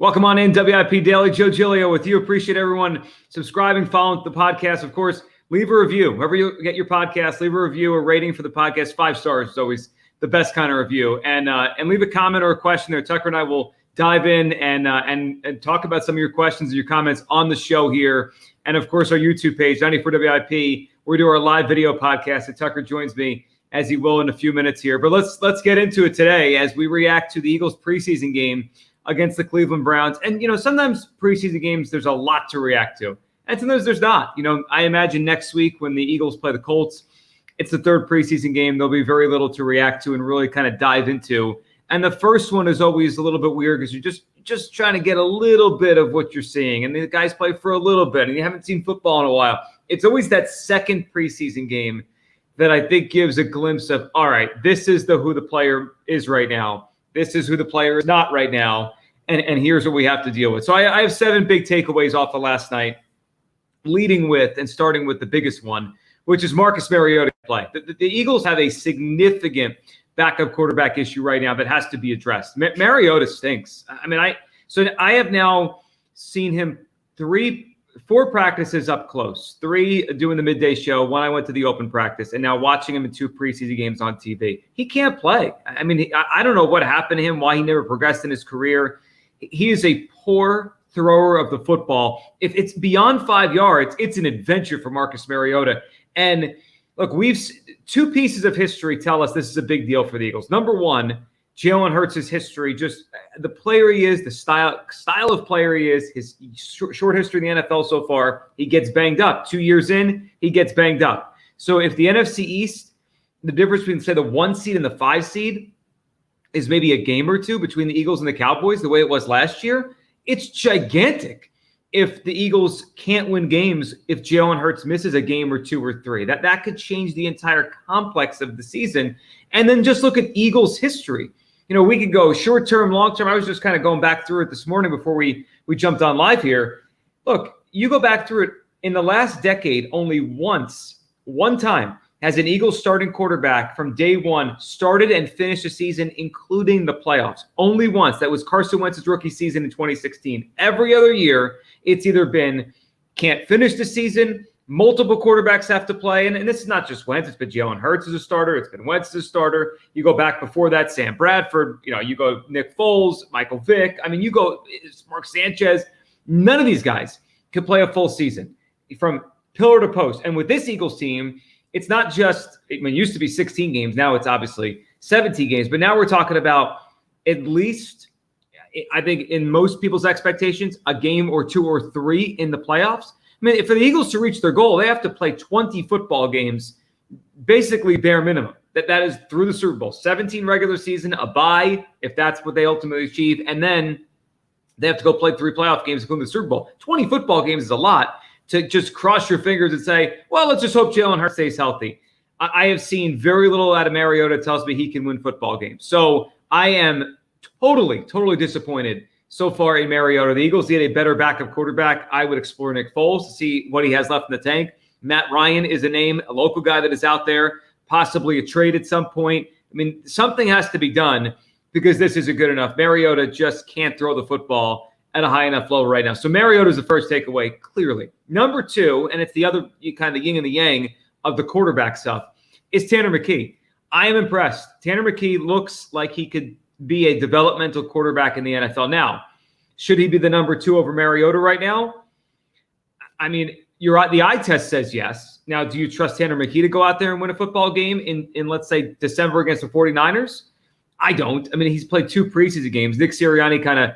Welcome on in, WIP Daily. Joe Giglio with you. Appreciate everyone subscribing, following the podcast. Of course, leave a review. Wherever you get your podcast, leave a review, a rating for the podcast. 5 stars is always the best kind of review. And leave a comment or a question there. Tucker and I will dive in and talk about some of your questions and your comments on the show here. And, of course, our YouTube page, 94WIP, where we do our live video podcast. And Tucker joins me, as he will in a few minutes here. But let's get into it today as we react to the Eagles preseason game against the Cleveland Browns. And, sometimes preseason games, there's a lot to react to. And sometimes there's not. I imagine next week when the Eagles play the Colts, it's the third preseason game. There'll be very little to react to and really kind of dive into. And the first one is always a little bit weird because you're just trying to get a little bit of what you're seeing. And the guys play for a little bit and you haven't seen football in a while. It's always that second preseason game that I think gives a glimpse of, all right, this is who the player is right now. This is who the player is not right now, and here's what we have to deal with. So I have 7 big takeaways off of last night, leading with and starting with the biggest one, which is Marcus Mariota play. The Eagles have a significant backup quarterback issue right now that has to be addressed. Mariota stinks. I have now seen him 4 practices up close, 3 doing the midday show, 1 I went to the open practice, and now watching him in 2 preseason games on TV. He can't play. I don't know what happened to him, why he never progressed in his career. He is a poor thrower of the football. If it's beyond 5 yards, it's an adventure for Marcus Mariota. And look, 2 pieces of history tell us this is a big deal for the Eagles. Number 1, Jalen Hurts' history, just the player he is, the style of player he is, his short history in the NFL so far, he gets banged up. 2 years in, he gets banged up. So if the NFC East, the difference between, say, the 1 seed and the 5 seed is maybe a game or 2 between the Eagles and the Cowboys, the way it was last year, it's gigantic if the Eagles can't win games if Jalen Hurts misses a game or 2 or 3. That could change the entire complex of the season. And then just look at Eagles history. We could go short-term, long-term. I was just kind of going back through it this morning before we jumped on live here. Look, you go back through it. In the last decade, only one time, has an Eagles starting quarterback from day one started and finished a season, including the playoffs. Only once. That was Carson Wentz's rookie season in 2016. Every other year, it's either been can't finish the season, multiple quarterbacks have to play, and this is not just Wentz. It's been Jalen Hurts as a starter. It's been Wentz as a starter. You go back before that, Sam Bradford. You go Nick Foles, Michael Vick. You go Mark Sanchez. None of these guys could play a full season from pillar to post. And with this Eagles team, it's not just, it used to be 16 games. Now it's obviously 17 games. But now we're talking about at least, I think in most people's expectations, a game or 2 or 3 in the playoffs. For the Eagles to reach their goal, they have to play 20 football games, basically bare minimum. That is through the Super Bowl. 17 regular season, a bye, if that's what they ultimately achieve. And then they have to go play 3 playoff games, including the Super Bowl. 20 football games is a lot to just cross your fingers and say, well, let's just hope Jalen Hurts stays healthy. I have seen very little out of Mariota. Tells me he can win football games. So I am totally disappointed so far in Mariota. The Eagles need a better backup quarterback. I would explore Nick Foles to see what he has left in the tank. Matt Ryan is a name, a local guy that is out there, possibly a trade at some point. Something has to be done because this isn't good enough. Mariota just can't throw the football at a high enough level right now. So Mariota is the first takeaway, clearly. Number 2, and it's the other kind of yin and the yang of the quarterback stuff, is Tanner McKee. I am impressed. Tanner McKee looks like he could be a developmental quarterback in the NFL. Now, should he be the number 2 over Mariota right now? The eye test says yes. Now, do you trust Tanner McKee to go out there and win a football game in let's say, December against the 49ers? I don't. He's played 2 preseason games. Nick Sirianni kind of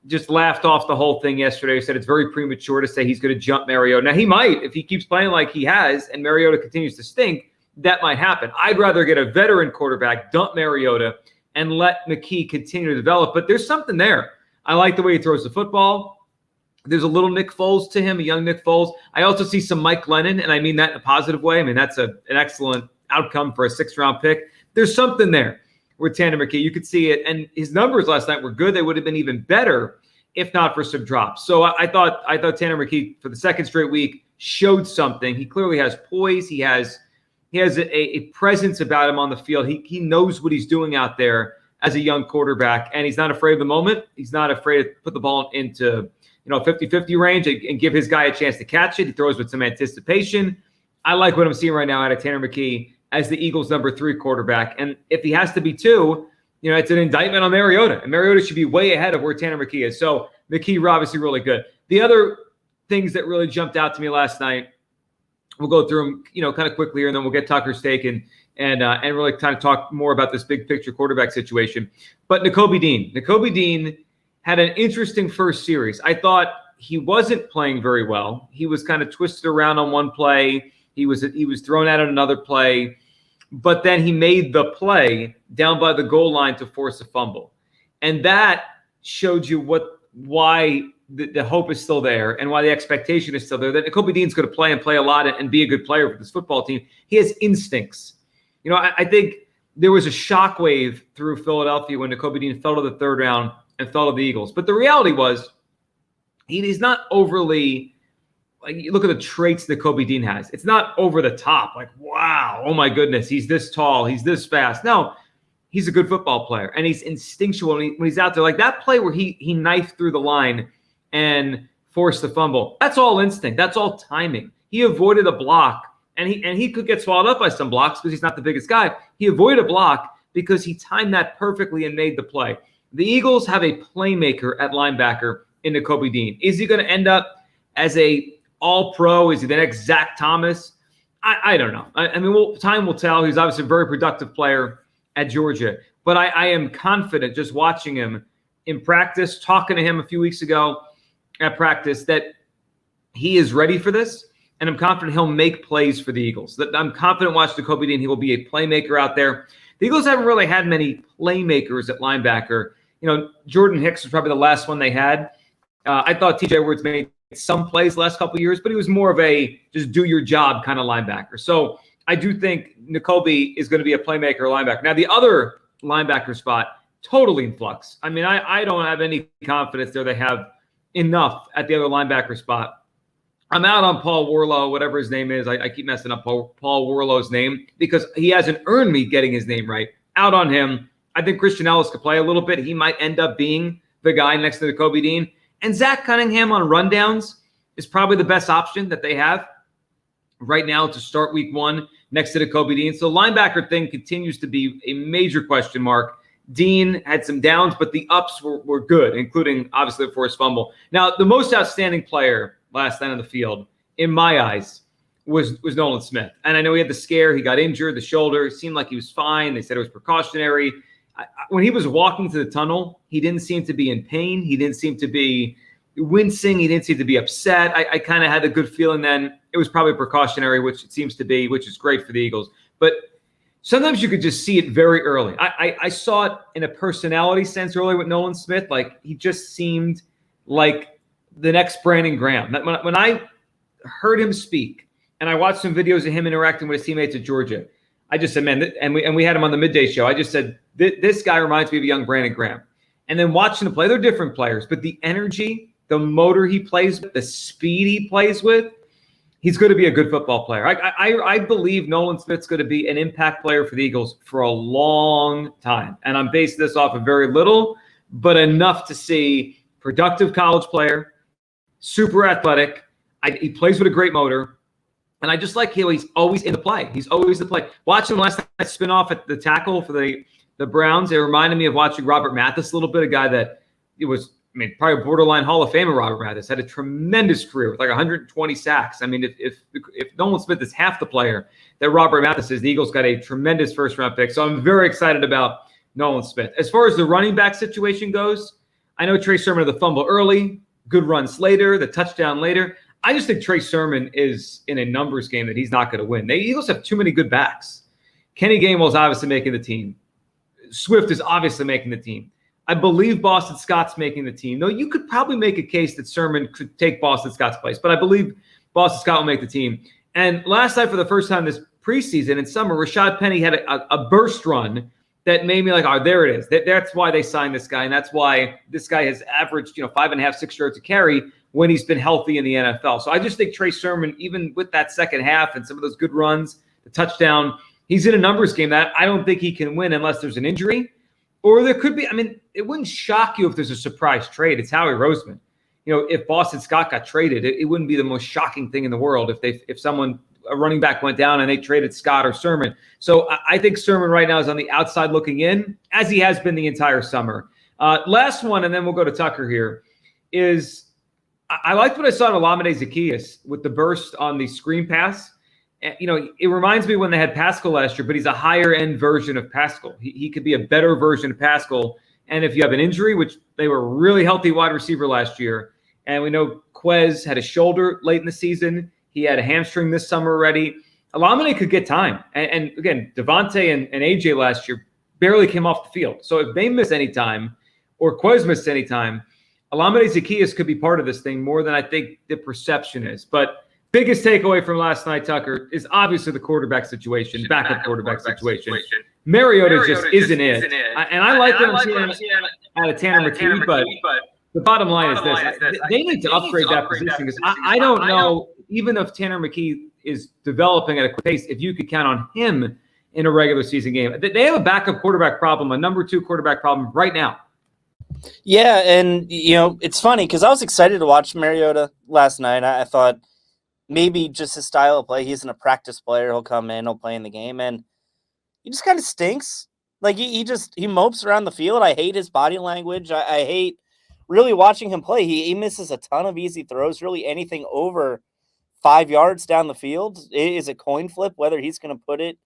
just laughed off the whole thing yesterday. He said it's very premature to say he's going to jump Mariota. Now, he might. If he keeps playing like he has and Mariota continues to stink, that might happen. I'd rather get a veteran quarterback, dump Mariota, and let McKee continue to develop. But there's something there. I like the way he throws the football. There's a little Nick Foles to him, a young Nick Foles. I also see some Mike Glennon, and I mean that in a positive way. That's an excellent outcome for a 6th-round pick. There's something there with Tanner McKee. You could see it. And his numbers last night were good. They would have been even better if not for some drops. So I thought Tanner McKee, for the 2nd straight week, showed something. He clearly has poise. He has a presence about him on the field. He knows what he's doing out there. as a young quarterback, and he's not afraid of the moment. He's not afraid to put the ball into 50-50 range and give his guy a chance to catch it. He throws with some anticipation. I like what I'm seeing right now out of Tanner McKee as the Eagles' number 3 quarterback. And if he has to be 2, it's an indictment on Mariota. And Mariota should be way ahead of where Tanner McKee is. So McKee obviously really good. The other things that really jumped out to me last night, we'll go through them, kind of quickly here, and then we'll get Tucker's take and really kind of talk more about this big picture quarterback situation. But Nakobe Dean had an interesting first series. I thought he wasn't playing very well. He was kind of twisted around on one play. He was thrown out on another play, but then he made the play down by the goal line to force a fumble. And that showed you why the hope is still there and why the expectation is still there, that Nakobe Dean's going to play a lot and be a good player for this football team. He has instincts. I think there was a shockwave through Philadelphia when Nakobe Dean fell to the 3rd round and fell to the Eagles. But the reality was he's not overly, you look at the traits that Nakobe Dean has. It's not over the top, like, wow, oh my goodness, he's this tall, he's this fast. No, he's a good football player, and he's instinctual when he's out there. Like that play where he knifed through the line and forced the fumble. That's all instinct. That's all timing. He avoided a block, and he could get swallowed up by some blocks because he's not the biggest guy. He avoided a block because he timed that perfectly and made the play. The Eagles have a playmaker at linebacker in Nakobe Dean. Is he going to end up as a all-pro? Is he the next Zach Thomas? I don't know. I mean, time will tell. He's obviously a very productive player at Georgia. But I am confident just watching him in practice, talking to him a few weeks ago at practice, that he is ready for this. And I'm confident he'll make plays for the Eagles. That I'm confident watching Nakobe Dean. He will be a playmaker out there. The Eagles haven't really had many playmakers at linebacker. Jordan Hicks was probably the last one they had. I thought T.J. Edwards made some plays the last couple of years, but he was more of a just do your job kind of linebacker. So I do think Nakobe is going to be a playmaker linebacker. Now, the other linebacker spot, totally in flux. I mean, I don't have any confidence there they have enough at the other linebacker spot. I'm out on Paul Warlow, whatever his name is. I keep messing up Paul Warlow's name because he hasn't earned me getting his name right. Out on him. I think Christian Ellis could play a little bit. He might end up being the guy next to Nakobe Dean. And Zach Cunningham on rundowns is probably the best option that they have right now to start week 1 next to Nakobe Dean. So linebacker thing continues to be a major question mark. Dean had some downs, but the ups were good, including obviously the forced fumble. Now, the most outstanding player last night on the field, in my eyes, was Nolan Smith. And I know he had the scare. He got injured, the shoulder. It seemed like he was fine. They said it was precautionary. When he was walking to the tunnel, he didn't seem to be in pain. He didn't seem to be wincing. He didn't seem to be upset. I kind of had a good feeling then. It was probably precautionary, which it seems to be, which is great for the Eagles. But sometimes you could just see it very early. I saw it in a personality sense early with Nolan Smith. Like, he just seemed like the next Brandon Graham. When I heard him speak and I watched some videos of him interacting with his teammates at Georgia, I just said, man, and we had him on the midday show. I just said, this guy reminds me of a young Brandon Graham. And then watching him play, they're different players, but the energy, the motor he plays with, the speed he plays with, he's going to be a good football player. I believe Nolan Smith's going to be an impact player for the Eagles for a long time. And I'm basing this off of very little, but enough to see productive college player, super athletic. He plays with a great motor. And I just like how he's always in the play. He's always in the play. Watching him last night spin off at the tackle for the Browns, it reminded me of watching Robert Mathis a little bit, a guy that it was, probably a borderline Hall of Famer. Robert Mathis had a tremendous career with like 120 sacks. I mean, if Nolan Smith is half the player that Robert Mathis is, the Eagles got a tremendous first-round pick. So I'm very excited about Nolan Smith. As far as the running back situation goes, I know Trey Sermon had the fumble early, good runs later, the touchdown later. I just think Trey Sermon is in a numbers game that he's not going to win. The Eagles have too many good backs. Kenny Gainwell's obviously making the team. Swift is obviously making the team. I believe Boston Scott's making the team. Though you could probably make a case that Sermon could take Boston Scott's place, but I believe Boston Scott will make the team. And last night, for the first time this preseason in summer, Rashad Penny had a burst run that made me like, oh, there it is. That's why they signed this guy, and that's why this guy has averaged 5.5, 6 yards a carry when he's been healthy in the NFL. So I just think Trey Sermon, even with that second half and some of those good runs, the touchdown, he's in a numbers game that I don't think he can win unless there's an injury. Or there could be, I mean, it wouldn't shock you if there's a surprise trade. It's Howie Roseman. If Boston Scott got traded, it wouldn't be the most shocking thing in the world if a running back went down and they traded Scott or Sermon. So I think Sermon right now is on the outside looking in, as he has been the entire summer. Last one, and then we'll go to Tucker here, is I liked what I saw in Olamide Zaccheaus with the burst on the screen pass. It reminds me when they had Pascal last year, but he's a higher end version of Pascal. He could be a better version of Pascal. And if you have an injury, which they were a really healthy wide receiver last year, and we know Quez had a shoulder late in the season. He had a hamstring this summer already. Olamide could get time. And again, Devontae and AJ last year barely came off the field. So if they miss any time or Quez missed any time, Olamide Zaccheaus could be part of this thing more than I think the perception is. But biggest takeaway from last night, Tucker, is obviously the quarterback situation, backup quarterback situation. Mariota just isn't it. And I like what I'm seeing out of Tanner McKee, but the bottom line is this. They need to upgrade that position because I don't know, even if Tanner McKee is developing at a quick pace, if you could count on him in a regular season game. They have a backup quarterback problem, a number 2 quarterback problem right now. Yeah, and, it's funny because I was excited to watch Mariota last night. I thought maybe just his style of play, he isn't a practice player. He'll come in, he'll play in the game, and he just kind of stinks. Like, he mopes around the field. I hate his body language. I hate really watching him play. He misses a ton of easy throws. Really anything over 5 yards down the field is a coin flip whether he's going to put it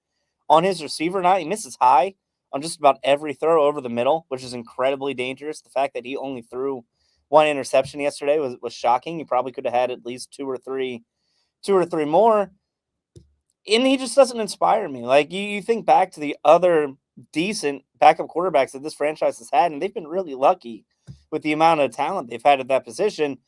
on his receiver or not. He misses high on just about every throw over the middle, which is incredibly dangerous. The fact that he only threw 1 interception yesterday was shocking. He probably could have had at least two or three more. And he just doesn't inspire me. Like, you think back to the other decent backup quarterbacks that this franchise has had, and they've been really lucky with the amount of talent they've had at that position.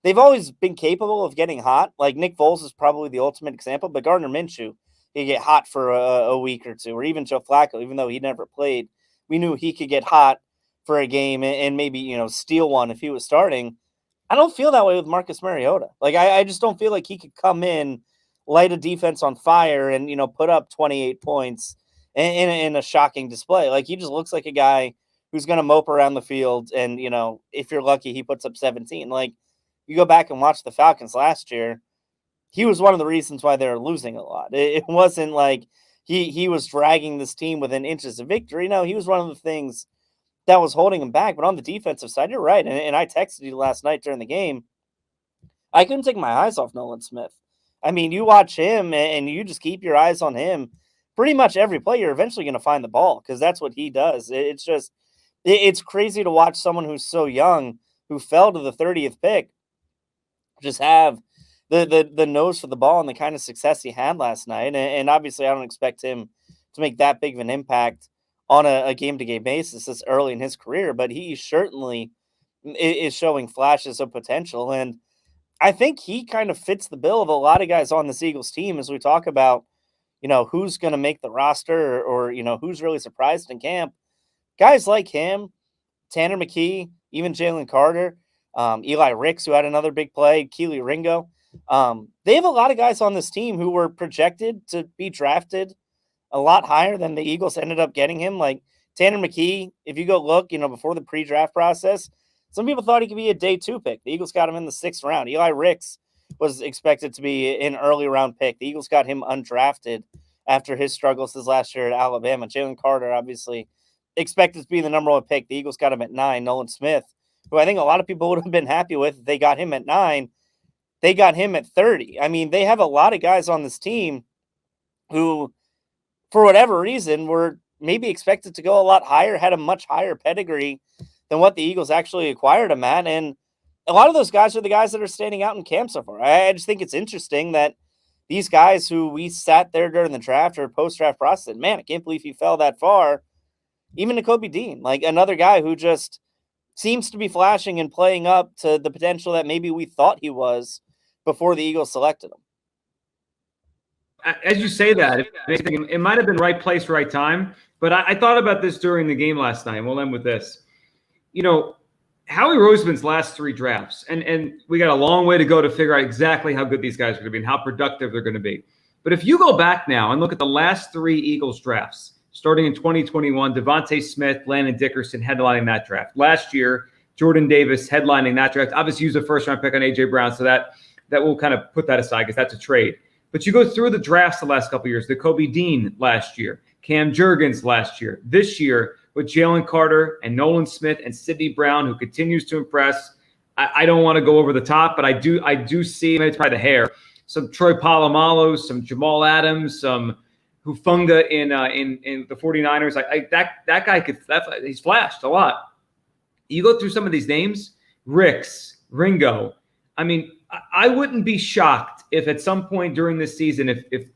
They've always been capable of getting hot. Like, Nick Foles is probably the ultimate example, but Gardner Minshew, he get hot for a week or two, or even Joe Flacco, even though he never played. We knew he could get hot for a game and maybe, steal one if he was starting. I don't feel that way with Marcus Mariota. Like, I just don't feel like he could come in, light a defense on fire, and, put up 28 points in a shocking display. Like, he just looks like a guy who's going to mope around the field, and, if you're lucky, he puts up 17. Like, you go back and watch the Falcons last year, he was one of the reasons why they were losing a lot. It wasn't like he was dragging this team within inches of victory. No, he was one of the things that was holding him back. But on the defensive side, you're right. And I texted you last night during the game. I couldn't take my eyes off Nolan Smith. I mean, you watch him and you just keep your eyes on him. Pretty much every play, you're eventually going to find the ball because that's what he does. It's crazy to watch someone who's so young, who fell to the 30th pick, just have the nose for the ball and the kind of success he had last night. And obviously, I don't expect him to make that big of an impact on a game-to-game basis this early in his career, but he certainly is showing flashes of potential. And I think he kind of fits the bill of a lot of guys on this Eagles team as we talk about, who's going to make the roster or who's really surprised in camp. Guys like him, Tanner McKee, even Jalen Carter, Eli Ricks, who had another big play, Keely Ringo. They have a lot of guys on this team who were projected to be drafted a lot higher than the Eagles ended up getting him. Like Tanner McKee, if you go look, before the pre-draft process, some people thought he could be a day 2 pick. The Eagles got him in the 6th round. Eli Ricks was expected to be an early round pick. The Eagles got him undrafted after his struggles this last year at Alabama. Jalen Carter, obviously, expected to be the number 1 pick. The Eagles got him at 9. Nolan Smith, who I think a lot of people would have been happy with if they got him at 9. They got him at 30. I mean, they have a lot of guys on this team who, for whatever reason, were maybe expected to go a lot higher, had a much higher pedigree than what the Eagles actually acquired him at. And a lot of those guys are the guys that are standing out in camp so far. I just think it's interesting that these guys who we sat there during the draft or post-draft process said, man, I can't believe he fell that far. Even Nakobe Dean, like another guy who just seems to be flashing and playing up to the potential that maybe we thought he was before the Eagles selected him. As you say that, it might have been right place, right time. But I thought about this during the game last night, and we'll end with this. Howie Roseman's last 3 drafts, and we got a long way to go to figure out exactly how good these guys are going to be and how productive they're going to be. But if you go back now and look at the last 3 Eagles drafts, starting in 2021, Devontae Smith, Landon Dickerson headlining that draft. Last year, Jordan Davis headlining that draft. Obviously, used a first-round pick on A.J. Brown, so that will kind of put that aside because that's a trade. But you go through the drafts the last couple of years, the Kobe Dean last year, Cam Jurgens last year, this year with Jalen Carter and Nolan Smith and Sidney Brown, who continues to impress. I don't want to go over the top, but I do see, maybe it's probably the hair, some Troy Polamalu, some Jamal Adams, some Hufanga in the 49ers. That guy he's flashed a lot. You go through some of these names, Ricks, Ringo. I mean, I wouldn't be shocked if at some point during this season, if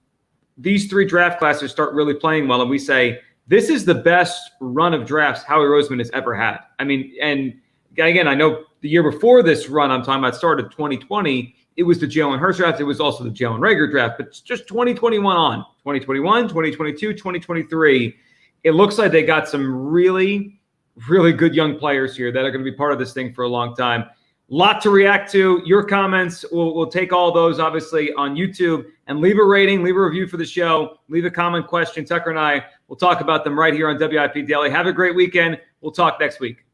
these three draft classes start really playing well and we say, this is the best run of drafts Howie Roseman has ever had. I mean, and again, I know the year before this run I'm talking about started 2020, it was the Jalen Hurts draft. It was also the Jalen Reagor draft, but just 2021 on. 2021, 2022, 2023, it looks like they got some really, really good young players here that are going to be part of this thing for a long time. Lot to react to. Your comments, we'll take all those, obviously, on YouTube. And leave a rating, leave a review for the show. Leave a comment, question. Tucker and I will talk about them right here on WIP Daily. Have a great weekend. We'll talk next week.